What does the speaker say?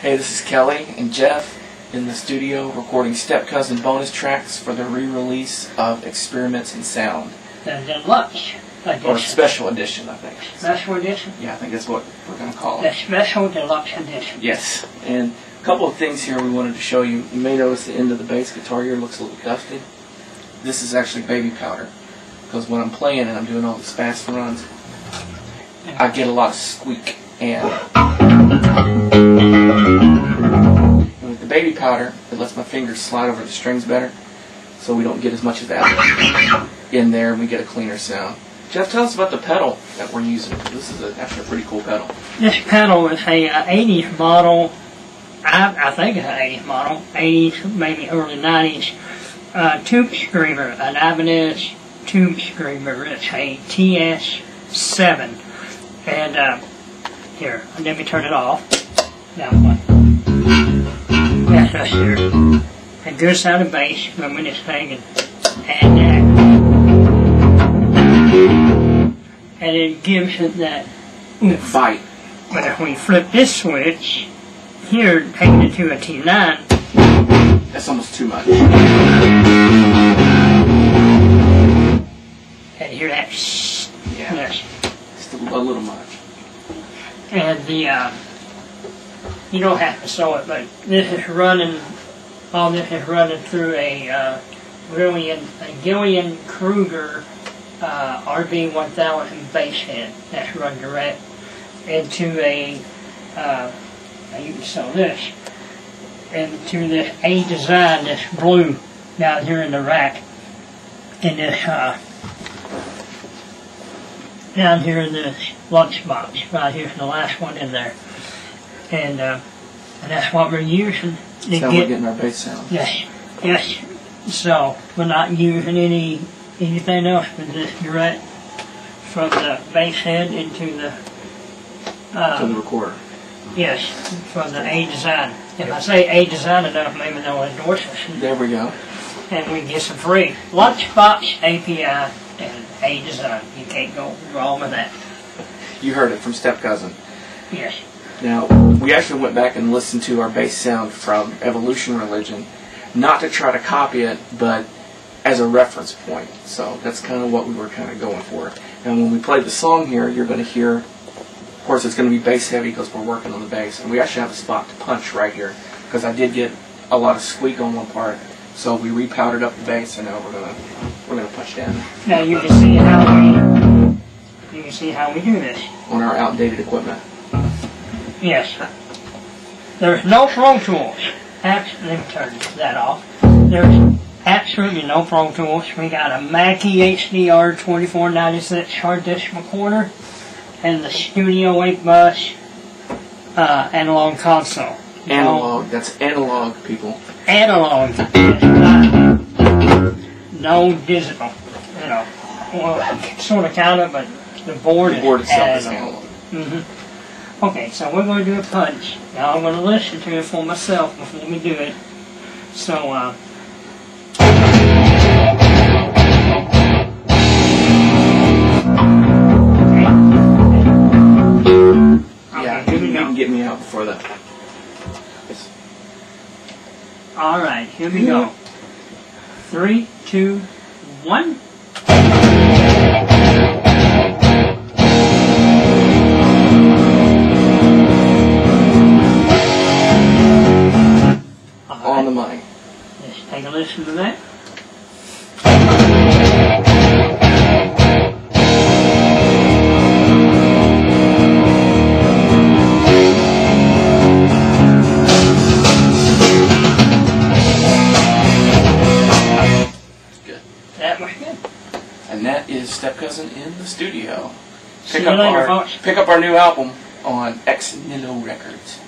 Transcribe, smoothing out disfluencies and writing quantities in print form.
Hey, this is Kelly and Jeff in the studio recording Step Cousin bonus tracks for the re-release of Experiments in Sound. The deluxe edition. Or special edition, I think. Special edition? Yeah, I think that's what we're going to call The it. special deluxe edition. Yes, and a couple of things here we wanted to show you. You may notice the end of the bass guitar here looks a little dusty. This is actually baby powder, because when I'm playing and I'm doing all these fast runs, I get a lot of squeak. And with the baby powder, it lets my fingers slide over the strings better, so we don't get as much of that in there, and we get a cleaner sound. Jeff, tell us about the pedal that we're using. This is actually a pretty cool pedal. This pedal is a 80s model. I think it's an 80s model. 80s, maybe early 90s. Tube Screamer, an Ibanez Tube Screamer. It's a TS7. And here, let me turn it off. Now what? That's us here. A good sound of bass from this thing, and it gives it that oomph. Bite. But if we flip this switch here, taking it to a T9, that's almost too much. And hear that? Yeah. Yes. Just a little much. And the you don't have to sew it, but this is running. All this is running through a Gillian Kruger RB1000 bass head that's run direct into a. Now you can sew this into this A design, this blue down here in the rack, in this down here in this lunchbox right here, the last one in there, and that's what we're using. That's how we're getting our bass sound. Yes, yes. So we're not using anything else but this direct from the bass head into the to the recorder. Yes, from the A design. If I say A design enough, maybe they'll endorse us. There we go. And we get some free lunchbox API and A design. You can't go wrong with that. You heard it from Step Cousin. Yes. Now, we actually went back and listened to our bass sound from Evolution Religion, not to try to copy it, but as a reference point. So that's kind of what we were kind of going for. And when we play the song here, you're going to hear, of course, it's going to be bass heavy because we're working on the bass. And we actually have a spot to punch right here, because I did get a lot of squeak on one part. So we repowdered up the bass, and now we're gonna punch down. Now you can see how we do this On our outdated equipment. Yes. There's no Pro Tools. Let me turn that off. There's absolutely no Pro Tools. We got a Mackie HDR 2496 hard disk recorder and the Studio 8 bus analog console. Analog. That's analog, people. Analog. No digital. You know, well, sort of kind of, but the board itself is analog. Mm-hmm. Okay, so we're going to do a punch. Now I'm going to listen to it for myself before we do it. So, yeah, you can get me out before that. Alright, here we go. 3, 2, 1. On the money. Let's take a listen to that. Good. That was good. And that is Step Cousin in the studio. See you later, folks. Pick up our new album on Ex Nihilo Records.